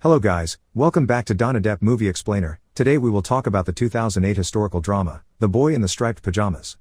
Hello guys, welcome back to Donodep Movie Explainer. Today we will talk about the 2008 historical drama, The Boy in the Striped Pyjamas.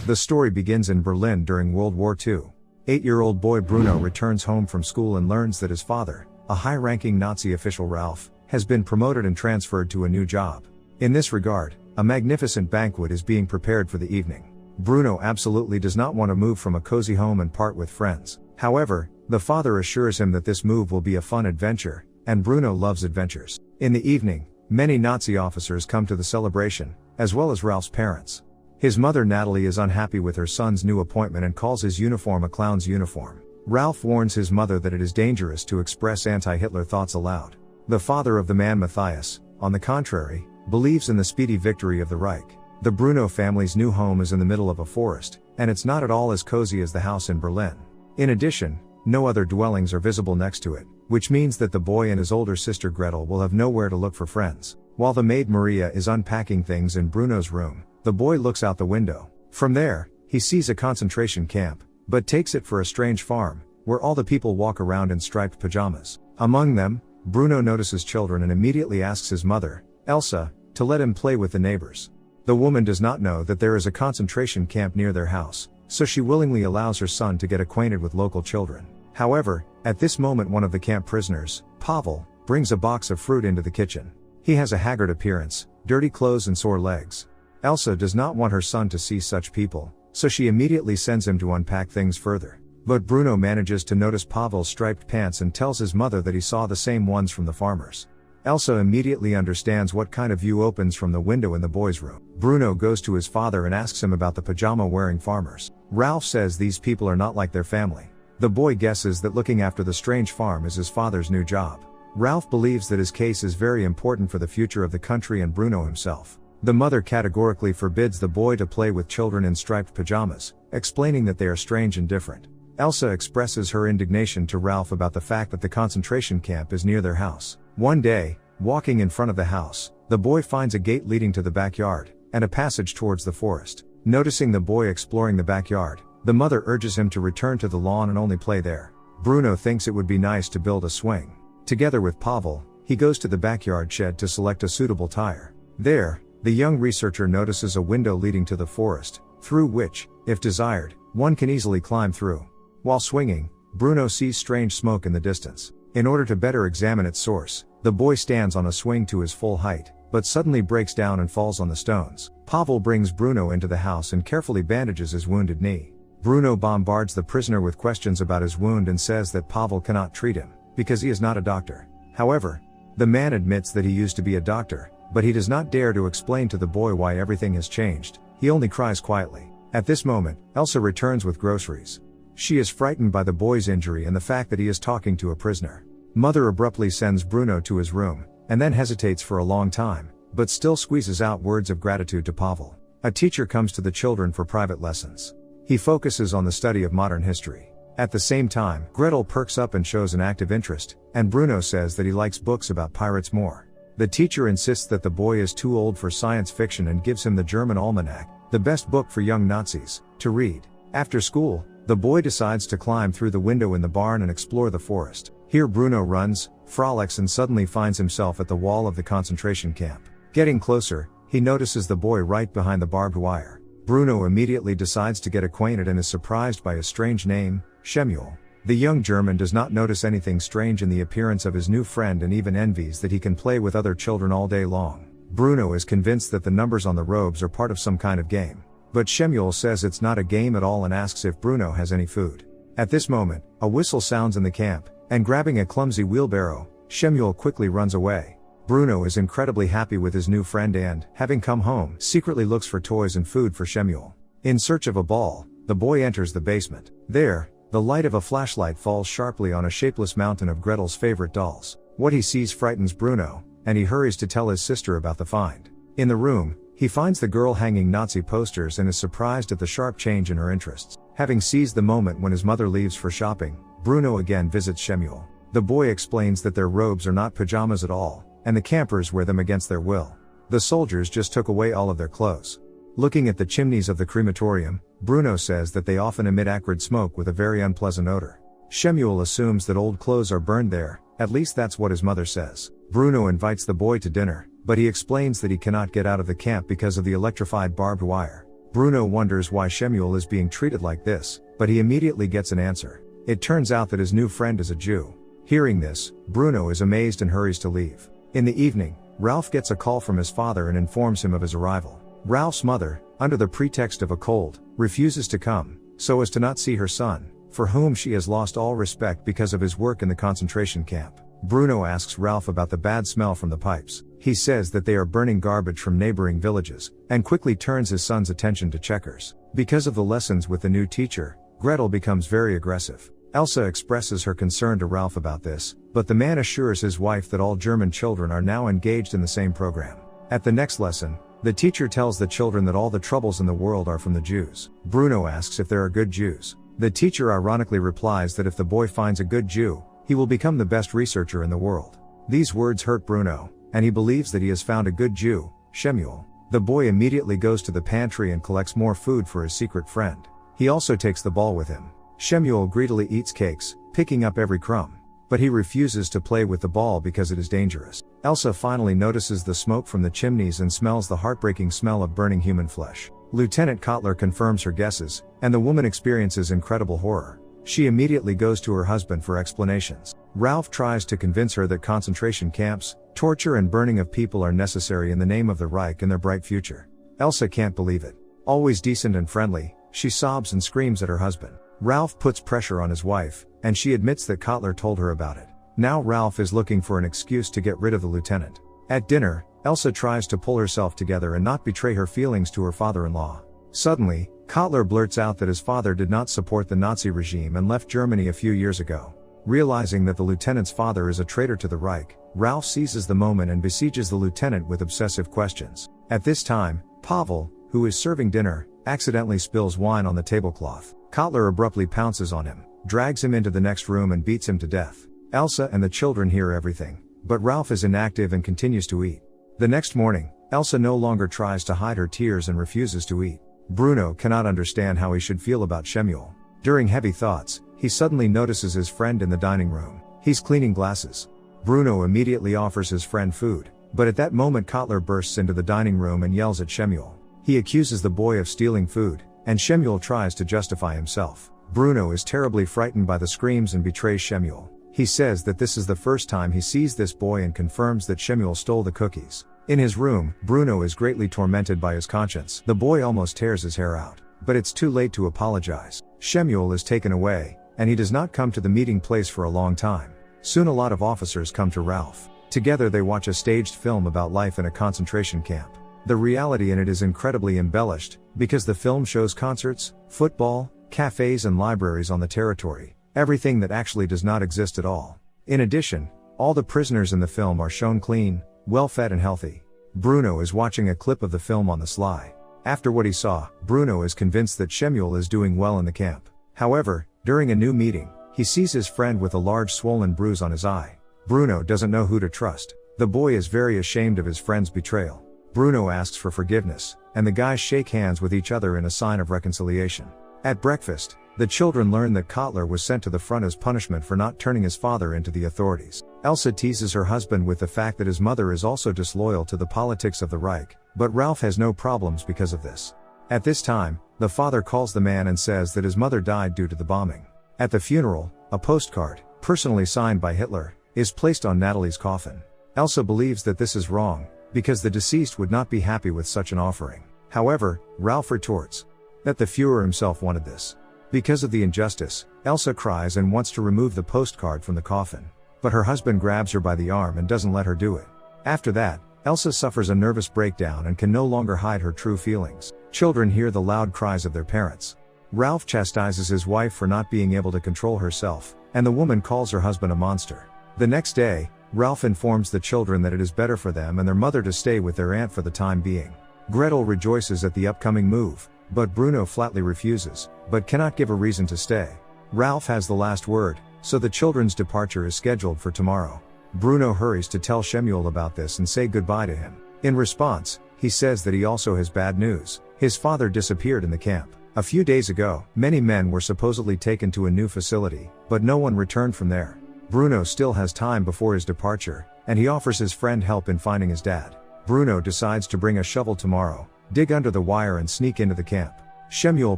The story begins in Berlin during World War II. 8-year-old boy Bruno returns home from school and learns that his father, a high-ranking Nazi official Ralph, has been promoted and transferred to a new job. In this regard, a magnificent banquet is being prepared for the evening. Bruno absolutely does not want to move from a cozy home and part with friends. However, the father assures him that this move will be a fun adventure, and Bruno loves adventures. In the evening, many Nazi officers come to the celebration, as well as Ralph's parents. His mother Natalie is unhappy with her son's new appointment and calls his uniform a clown's uniform. Ralph warns his mother that it is dangerous to express anti-Hitler thoughts aloud. The father of the man Matthias, on the contrary, believes in the speedy victory of the Reich. The Bruno family's new home is in the middle of a forest, and it's not at all as cozy as the house in Berlin. In addition, no other dwellings are visible next to it, which means that the boy and his older sister Gretel will have nowhere to look for friends. While the maid Maria is unpacking things in Bruno's room, the boy looks out the window. From there, he sees a concentration camp, but takes it for a strange farm, where all the people walk around in striped pajamas. Among them, Bruno notices children and immediately asks his mother, Elsa, to let him play with the neighbors. The woman does not know that there is a concentration camp near their house, so she willingly allows her son to get acquainted with local children. However, at this moment one of the camp prisoners, Pavel, brings a box of fruit into the kitchen. He has a haggard appearance, dirty clothes and sore legs. Elsa does not want her son to see such people, so she immediately sends him to unpack things further. But Bruno manages to notice Pavel's striped pants and tells his mother that he saw the same ones from the farmers. Elsa immediately understands what kind of view opens from the window in the boy's room. Bruno goes to his father and asks him about the pajama-wearing farmers. Ralph says these people are not like their family. The boy guesses that looking after the strange farm is his father's new job. Ralph believes that his case is very important for the future of the country and Bruno himself. The mother categorically forbids the boy to play with children in striped pajamas, explaining that they are strange and different. Elsa expresses her indignation to Ralph about the fact that the concentration camp is near their house. One day, walking in front of the house, the boy finds a gate leading to the backyard, and a passage towards the forest. Noticing the boy exploring the backyard, the mother urges him to return to the lawn and only play there. Bruno thinks it would be nice to build a swing. Together with Pavel, he goes to the backyard shed to select a suitable tire. There, the young researcher notices a window leading to the forest, through which, if desired, one can easily climb through. While swinging, Bruno sees strange smoke in the distance. In order to better examine its source, the boy stands on a swing to his full height, but suddenly breaks down and falls on the stones. Pavel brings Bruno into the house and carefully bandages his wounded knee. Bruno bombards the prisoner with questions about his wound and says that Pavel cannot treat him, because he is not a doctor. However, the man admits that he used to be a doctor, but he does not dare to explain to the boy why everything has changed. He only cries quietly. At this moment, Elsa returns with groceries. She is frightened by the boy's injury and the fact that he is talking to a prisoner. Mother abruptly sends Bruno to his room, and then hesitates for a long time, but still squeezes out words of gratitude to Pavel. A teacher comes to the children for private lessons. He focuses on the study of modern history. At the same time, Gretel perks up and shows an active interest, and Bruno says that he likes books about pirates more. The teacher insists that the boy is too old for science fiction and gives him the German Almanac, the best book for young Nazis, to read. After school, the boy decides to climb through the window in the barn and explore the forest. Here Bruno runs, frolics and suddenly finds himself at the wall of the concentration camp. Getting closer, he notices the boy right behind the barbed wire. Bruno immediately decides to get acquainted and is surprised by his strange name, Shemuel. The young German does not notice anything strange in the appearance of his new friend and even envies that he can play with other children all day long. Bruno is convinced that the numbers on the robes are part of some kind of game. But Shemuel says it's not a game at all and asks if Bruno has any food. At this moment, a whistle sounds in the camp, and grabbing a clumsy wheelbarrow, Shemuel quickly runs away. Bruno is incredibly happy with his new friend and, having come home, secretly looks for toys and food for Shemuel. In search of a ball, the boy enters the basement. There, the light of a flashlight falls sharply on a shapeless mountain of Gretel's favorite dolls. What he sees frightens Bruno, and he hurries to tell his sister about the find. In the room, he finds the girl hanging Nazi posters and is surprised at the sharp change in her interests. Having seized the moment when his mother leaves for shopping, Bruno again visits Shemuel. The boy explains that their robes are not pajamas at all, and the campers wear them against their will. The soldiers just took away all of their clothes. Looking at the chimneys of the crematorium, Bruno says that they often emit acrid smoke with a very unpleasant odor. Shemuel assumes that old clothes are burned there, At least that's what his mother says. Bruno invites the boy to dinner, but he explains that he cannot get out of the camp because of the electrified barbed wire. Bruno wonders why Shemuel is being treated like this, but he immediately gets an answer. It turns out that his new friend is a Jew. Hearing this, Bruno is amazed and hurries to leave. In the evening, Ralph gets a call from his father and informs him of his arrival. Ralph's mother, under the pretext of a cold, refuses to come, so as to not see her son, for whom she has lost all respect because of his work in the concentration camp. Bruno asks Ralph about the bad smell from the pipes. He says that they are burning garbage from neighboring villages, and quickly turns his son's attention to checkers. Because of the lessons with the new teacher, Gretel becomes very aggressive. Elsa expresses her concern to Ralph about this, but the man assures his wife that all German children are now engaged in the same program. At the next lesson, the teacher tells the children that all the troubles in the world are from the Jews. Bruno asks if there are good Jews. The teacher ironically replies that if the boy finds a good Jew, he will become the best researcher in the world. These words hurt Bruno, and he believes that he has found a good Jew, Shemuel. The boy immediately goes to the pantry and collects more food for his secret friend. He also takes the ball with him. Shemuel greedily eats cakes, picking up every crumb. But he refuses to play with the ball because it is dangerous. Elsa finally notices the smoke from the chimneys and smells the heartbreaking smell of burning human flesh. Lieutenant Kotler confirms her guesses, and the woman experiences incredible horror. She immediately goes to her husband for explanations. Ralph tries to convince her that concentration camps, torture and burning of people are necessary in the name of the Reich and their bright future. Elsa can't believe it. Always decent and friendly, she sobs and screams at her husband. Ralph puts pressure on his wife, and she admits that Kotler told her about it. Now Ralph is looking for an excuse to get rid of the lieutenant. At dinner, Elsa tries to pull herself together and not betray her feelings to her father-in-law. Suddenly, Kotler blurts out that his father did not support the Nazi regime and left Germany a few years ago. Realizing that the lieutenant's father is a traitor to the Reich, Ralph seizes the moment and besieges the lieutenant with obsessive questions. At this time, Pavel, who is serving dinner, accidentally spills wine on the tablecloth. Kotler abruptly pounces on him, drags him into the next room and beats him to death. Elsa and the children hear everything, but Ralph is inactive and continues to eat. The next morning, Elsa no longer tries to hide her tears and refuses to eat. Bruno cannot understand how he should feel about Shemuel. During heavy thoughts, he suddenly notices his friend in the dining room. He's cleaning glasses. Bruno immediately offers his friend food, but at that moment Kotler bursts into the dining room and yells at Shemuel. He accuses the boy of stealing food, and Shemuel tries to justify himself. Bruno is terribly frightened by the screams and betrays Shemuel. He says that this is the first time he sees this boy and confirms that Shemuel stole the cookies. In his room, Bruno is greatly tormented by his conscience. The boy almost tears his hair out, but it's too late to apologize. Shemuel is taken away, and he does not come to the meeting place for a long time. Soon a lot of officers come to Ralph. Together they watch a staged film about life in a concentration camp. The reality in it is incredibly embellished, because the film shows concerts, football, cafes and libraries on the territory, everything that actually does not exist at all. In addition, all the prisoners in the film are shown clean, well-fed and healthy. Bruno is watching a clip of the film on the sly. After what he saw, Bruno is convinced that Shemuel is doing well in the camp. However, during a new meeting, he sees his friend with a large swollen bruise on his eye. Bruno doesn't know who to trust. The boy is very ashamed of his friend's betrayal. Bruno asks for forgiveness, and the guys shake hands with each other in a sign of reconciliation. At breakfast, the children learn that Kotler was sent to the front as punishment for not turning his father into the authorities. Elsa teases her husband with the fact that his mother is also disloyal to the politics of the Reich, but Ralph has no problems because of this. At this time, the father calls the man and says that his mother died due to the bombing. At the funeral, a postcard, personally signed by Hitler, is placed on Natalie's coffin. Elsa believes that this is wrong, because the deceased would not be happy with such an offering. However, Ralph retorts that the Führer himself wanted this. Because of the injustice, Elsa cries and wants to remove the postcard from the coffin. But her husband grabs her by the arm and doesn't let her do it. After that, Elsa suffers a nervous breakdown and can no longer hide her true feelings. Children hear the loud cries of their parents. Ralph chastises his wife for not being able to control herself, and the woman calls her husband a monster. The next day, Ralph informs the children that it is better for them and their mother to stay with their aunt for the time being. Gretel rejoices at the upcoming move, but Bruno flatly refuses, but cannot give a reason to stay. Ralph has the last word, so the children's departure is scheduled for tomorrow. Bruno hurries to tell Shemuel about this and say goodbye to him. In response, he says that he also has bad news. His father disappeared in the camp. A few days ago, many men were supposedly taken to a new facility, but no one returned from there. Bruno still has time before his departure, and he offers his friend help in finding his dad. Bruno decides to bring a shovel tomorrow, dig under the wire and sneak into the camp. Shemuel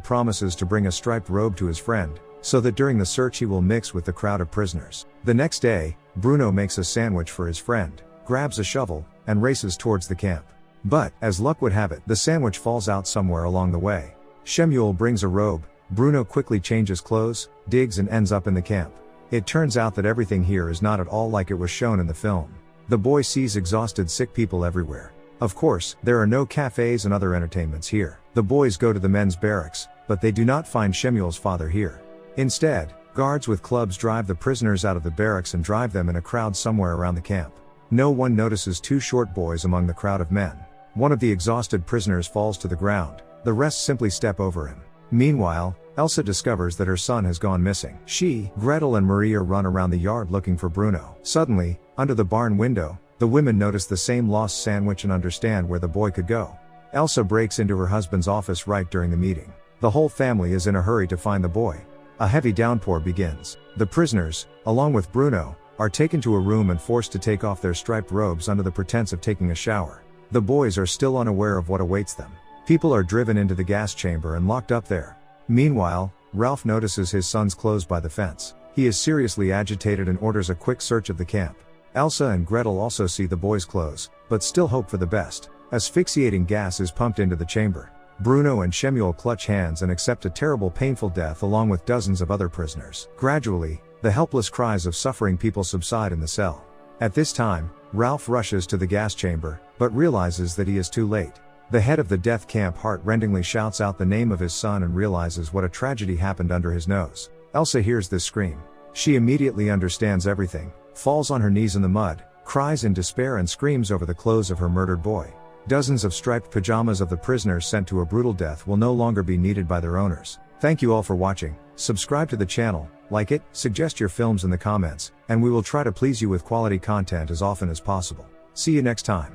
promises to bring a striped robe to his friend, so that during the search he will mix with the crowd of prisoners. The next day, Bruno makes a sandwich for his friend, grabs a shovel, and races towards the camp. But, as luck would have it, the sandwich falls out somewhere along the way. Shemuel brings a robe, Bruno quickly changes clothes, digs and ends up in the camp. It turns out that everything here is not at all like it was shown in the film. The boy sees exhausted sick people everywhere. Of course, there are no cafes and other entertainments here. The boys go to the men's barracks, but they do not find Shemuel's father here. Instead, guards with clubs drive the prisoners out of the barracks and drive them in a crowd somewhere around the camp. No one notices two short boys among the crowd of men. One of the exhausted prisoners falls to the ground, the rest simply step over him. Meanwhile, Elsa discovers that her son has gone missing. She, Gretel and Maria run around the yard looking for Bruno. Suddenly, under the barn window, the women notice the same lost sandwich and understand where the boy could go. Elsa breaks into her husband's office right during the meeting. The whole family is in a hurry to find the boy. A heavy downpour begins. The prisoners, along with Bruno, are taken to a room and forced to take off their striped robes under the pretense of taking a shower. The boys are still unaware of what awaits them. People are driven into the gas chamber and locked up there. Meanwhile, Ralph notices his son's clothes by the fence. He is seriously agitated and orders a quick search of the camp. Elsa and Gretel also see the boy's clothes, but still hope for the best. Asphyxiating gas is pumped into the chamber. Bruno and Shemuel clutch hands and accept a terrible painful death along with dozens of other prisoners. Gradually, the helpless cries of suffering people subside in the cell. At this time, Ralph rushes to the gas chamber, but realizes that he is too late. The head of the death camp heart-rendingly shouts out the name of his son and realizes what a tragedy happened under his nose. Elsa hears this scream. She immediately understands everything, falls on her knees in the mud, cries in despair and screams over the clothes of her murdered boy. Dozens of striped pajamas of the prisoners sent to a brutal death will no longer be needed by their owners. Thank you all for watching. Subscribe to the channel, like it, suggest your films in the comments, and we will try to please you with quality content as often as possible. See you next time.